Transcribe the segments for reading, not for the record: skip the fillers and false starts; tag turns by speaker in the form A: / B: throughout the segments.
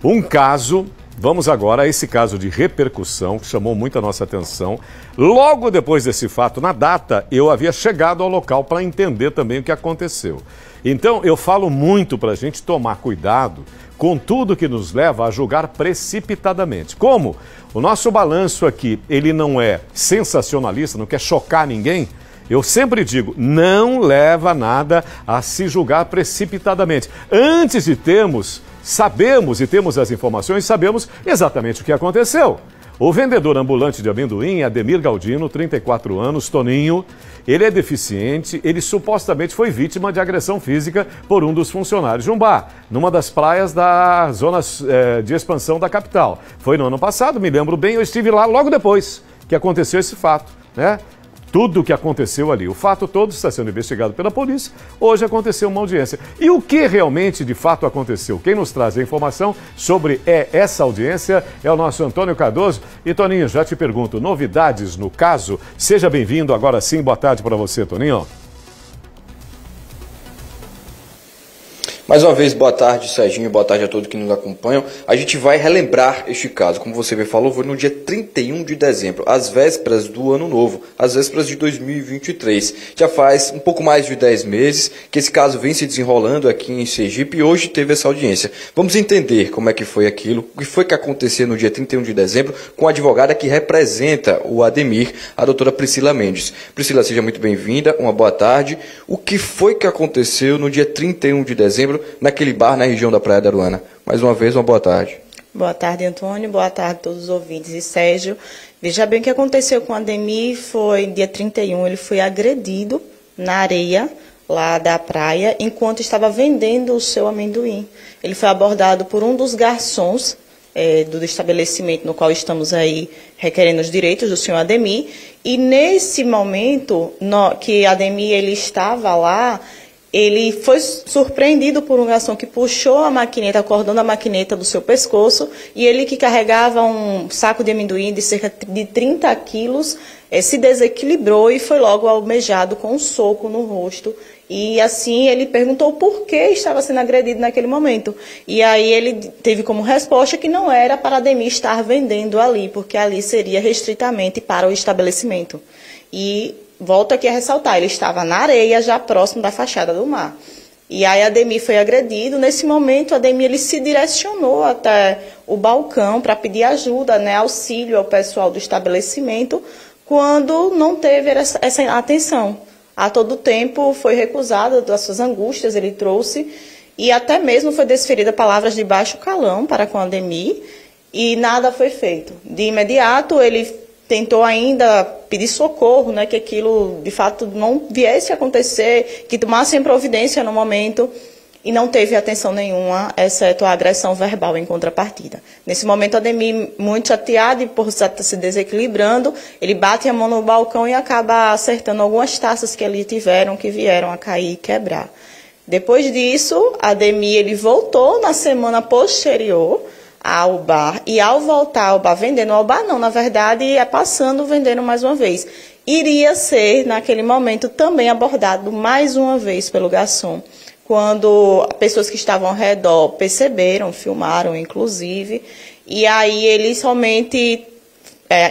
A: Um caso, vamos agora a esse caso de repercussão, que chamou muito a nossa atenção. Logo depois desse fato, na data, eu havia chegado ao local para entender também o que aconteceu. Então, eu falo muito para a gente tomar cuidado com tudo que nos leva a julgar precipitadamente. Como o nosso balanço aqui, ele não é sensacionalista, não quer chocar ninguém, eu sempre digo, não leva nada a se julgar precipitadamente. Antes de sabemos e temos as informações, sabemos exatamente o que aconteceu. O vendedor ambulante de amendoim, Ademir Galdino, 34 anos, Toninho, ele é deficiente, ele supostamente foi vítima de agressão física por um dos funcionários de um bar, numa das praias da zona de expansão da capital. Foi no ano passado, me lembro bem, eu estive lá logo depois que aconteceu esse fato, né? Tudo o que aconteceu ali. O fato todo está sendo investigado pela polícia. Hoje aconteceu uma audiência. E o que realmente, de fato, aconteceu? Quem nos traz a informação sobre essa audiência é o nosso Antônio Cardoso. E, Toninho, já te pergunto, novidades no caso? Seja bem-vindo agora sim. Boa tarde para você, Toninho.
B: Mais uma vez, boa tarde, Serginho, boa tarde a todos que nos acompanham. A gente vai relembrar este caso. Como você bem falou, foi no dia 31 de dezembro, às vésperas do Ano Novo, às vésperas de 2023. Já faz um pouco mais de 10 meses que esse caso vem se desenrolando aqui em Sergipe e hoje teve essa audiência. Vamos entender como é que foi aquilo, o que foi que aconteceu no dia 31 de dezembro com a advogada que representa o Ademir, a doutora Priscila Mendes. Priscila, seja muito bem-vinda, uma boa tarde. O que foi que aconteceu no dia 31 de dezembro naquele bar na região da Praia da Aruana? Mais uma vez, uma boa tarde.
C: Boa tarde, Antônio. Boa tarde a todos os ouvintes. E Sérgio, veja bem o que aconteceu com o Ademir. Foi dia 31, ele foi agredido na areia lá da praia, enquanto estava vendendo o seu amendoim. Ele foi abordado por um dos garçons do estabelecimento no qual estamos aí requerendo os direitos do senhor Ademir. E nesse momento que Ademir ele estava lá, ele foi surpreendido por um garçom que puxou a maquineta, a cordão da maquineta do seu pescoço, e ele que carregava um saco de amendoim de cerca de 30 quilos, se desequilibrou e foi logo almejado com um soco no rosto. E assim ele perguntou por que estava sendo agredido naquele momento. E aí ele teve como resposta que não era para Ademir estar vendendo ali, porque ali seria restritamente para o estabelecimento. E volto aqui a ressaltar, ele estava na areia, já próximo da fachada do mar. E aí Ademir foi agredido. Nesse momento, Ademir ele se direcionou até o balcão para pedir ajuda, né, auxílio ao pessoal do estabelecimento, quando não teve essa atenção. A todo tempo foi recusado das suas angústias, ele trouxe, e até mesmo foi desferida palavras de baixo calão para com Ademir, e nada foi feito. De imediato, ele tentou ainda pedir socorro, né, que aquilo de fato não viesse a acontecer, que tomassem providência no momento, e não teve atenção nenhuma, exceto a agressão verbal em contrapartida. Nesse momento, Ademir, muito chateado e por estar se desequilibrando, ele bate a mão no balcão e acaba acertando algumas taças que ali tiveram, que vieram a cair e quebrar. Depois disso, Ademir ele voltou na semana posterior ao bar, e ao voltar ao bar, vendendo ao bar não, na verdade, passando, vendendo mais uma vez. Iria ser, naquele momento, também abordado mais uma vez pelo garçom, quando pessoas que estavam ao redor perceberam, filmaram, inclusive, e aí ele somente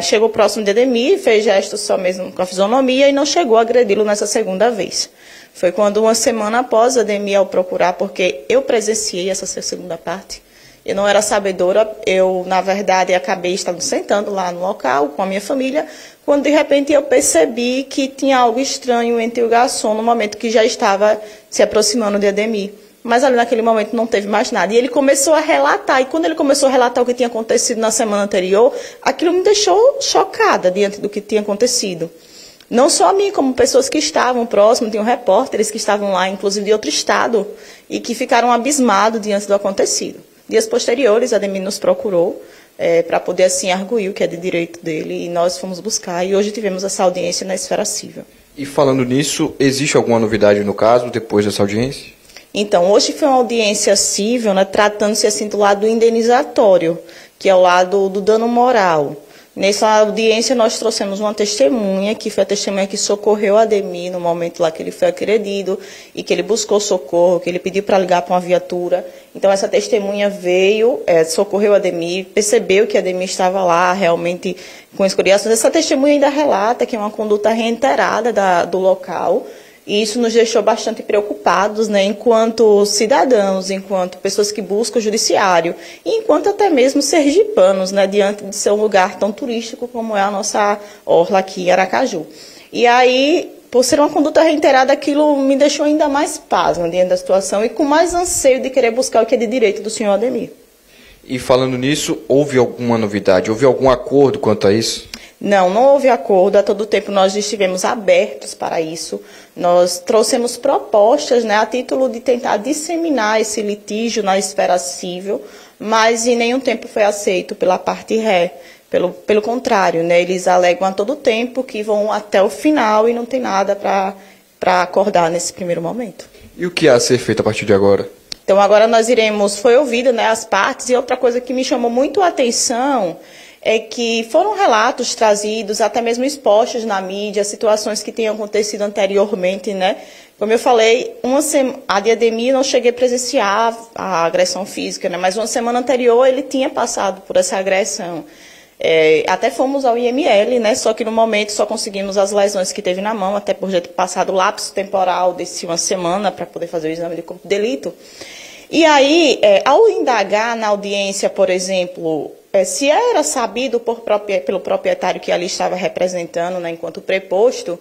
C: chegou próximo de Ademir, fez gestos só mesmo com a fisionomia e não chegou a agredi-lo nessa segunda vez. Foi quando, uma semana após, Ademir ao procurar, porque eu presenciei essa segunda parte. Eu não era sabedora, eu, na verdade, acabei estando sentando lá no local com a minha família, quando, de repente, eu percebi que tinha algo estranho entre o garçom no momento que já estava se aproximando de Ademir. Mas ali, naquele momento, não teve mais nada. E ele começou a relatar, e quando ele começou a relatar o que tinha acontecido na semana anterior, aquilo me deixou chocada diante do que tinha acontecido. Não só a mim, como pessoas que estavam próximo, tinham repórteres que estavam lá, inclusive de outro estado, e que ficaram abismados diante do acontecido. Dias posteriores, Ademir nos procurou para poder, assim, arguir o que é de direito dele, e nós fomos buscar, e hoje tivemos essa audiência na esfera civil.
B: E falando nisso, existe alguma novidade no caso, depois dessa audiência?
C: Então, hoje foi uma audiência civil, né, tratando-se, assim, do lado indenizatório, que é o lado do dano moral. Nessa audiência, nós trouxemos uma testemunha, que foi a testemunha que socorreu Ademir no momento lá que ele foi agredido e que ele buscou socorro, que ele pediu para ligar para uma viatura. Então, essa testemunha veio, socorreu Ademir, percebeu que Ademir estava lá realmente com escoriações. Essa testemunha ainda relata que é uma conduta reiterada do local. E isso nos deixou bastante preocupados, né, enquanto cidadãos, enquanto pessoas que buscam o judiciário, e enquanto até mesmo sergipanos, né, diante de ser um lugar tão turístico como é a nossa orla aqui em Aracaju. E aí, por ser uma conduta reiterada, aquilo me deixou ainda mais pasmo diante da situação e com mais anseio de querer buscar o que é de direito do senhor Ademir.
B: E falando nisso, houve alguma novidade? Houve algum acordo quanto a isso?
C: Não houve acordo. A todo tempo nós estivemos abertos para isso. Nós trouxemos propostas, né, a título de tentar disseminar esse litígio na esfera civil, mas em nenhum tempo foi aceito pela parte ré. Pelo contrário, né, eles alegam a todo tempo que vão até o final e não tem nada para acordar nesse primeiro momento.
B: E o que há a ser feito a partir de agora?
C: Então agora nós iremos, foi ouvido, né, as partes, e outra coisa que me chamou muito a atenção é que foram relatos trazidos, até mesmo expostos na mídia, situações que tinham acontecido anteriormente, né? Como eu falei, a de Ademir não cheguei a presenciar a agressão física, né? Mas uma semana anterior ele tinha passado por essa agressão. Até fomos ao IML, né? Só que no momento só conseguimos as lesões que teve na mão, até por já ter passado o lapso temporal desse uma semana para poder fazer o exame de corpo de delito. E aí, ao indagar na audiência, por exemplo, se era sabido pelo proprietário que ali estava representando, né, enquanto preposto,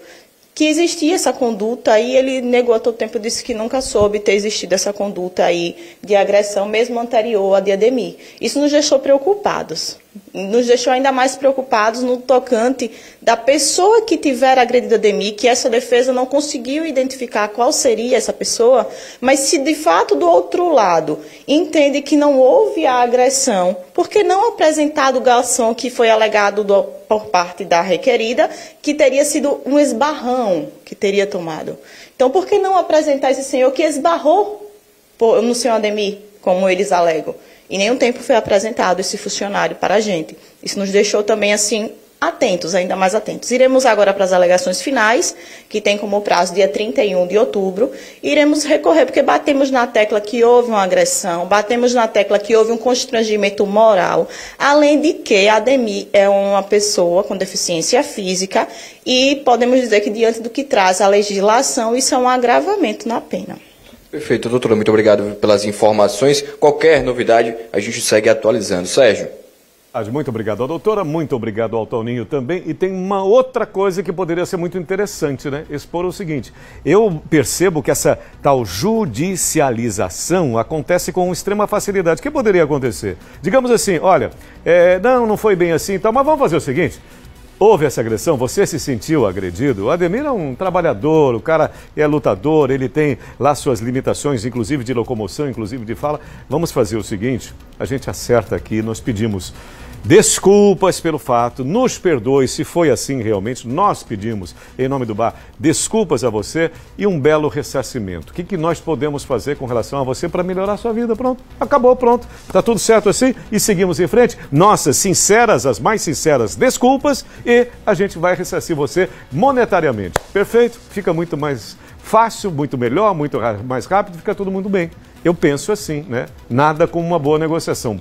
C: que existia essa conduta aí, ele negou a todo tempo, disse que nunca soube ter existido essa conduta aí de agressão, mesmo anterior à de Ademir. Isso nos deixou preocupados. Nos deixou ainda mais preocupados no tocante da pessoa que tiver agredido Ademir, que essa defesa não conseguiu identificar qual seria essa pessoa, mas se de fato do outro lado entende que não houve a agressão, por que não apresentar o garçom que foi alegado por parte da requerida, que teria sido um esbarrão que teria tomado? Então, por que não apresentar esse senhor que esbarrou no senhor Ademir, como eles alegam? Em nenhum tempo foi apresentado esse funcionário para a gente. Isso nos deixou também, assim, atentos, ainda mais atentos. Iremos agora para as alegações finais, que tem como prazo dia 31 de outubro. Iremos recorrer, porque batemos na tecla que houve uma agressão, batemos na tecla que houve um constrangimento moral, além de que Ademir é uma pessoa com deficiência física e podemos dizer que, diante do que traz a legislação, isso é um agravamento na pena.
B: Perfeito, doutora. Muito obrigado pelas informações. Qualquer novidade, a gente segue atualizando. Sérgio.
A: Muito obrigado à doutora, muito obrigado ao Toninho também. E tem uma outra coisa que poderia ser muito interessante, né? Expor o seguinte: eu percebo que essa tal judicialização acontece com extrema facilidade. O que poderia acontecer? Digamos assim, olha, não foi bem assim, mas vamos fazer o seguinte. Houve essa agressão, você se sentiu agredido? O Ademir é um trabalhador, o cara é lutador, ele tem lá suas limitações, inclusive de locomoção, inclusive de fala. Vamos fazer o seguinte, a gente acerta aqui, nós pedimos desculpas pelo fato, nos perdoe se foi assim realmente, nós pedimos, em nome do bar, desculpas a você e um belo ressarcimento. O que nós podemos fazer com relação a você para melhorar a sua vida? Pronto, acabou, pronto, tá tudo certo assim e seguimos em frente. Nossas sinceras, as mais sinceras desculpas e a gente vai ressarcir você monetariamente. Perfeito? Fica muito mais fácil, muito melhor, muito mais rápido, fica todo mundo bem. Eu penso assim, né? Nada como uma boa negociação.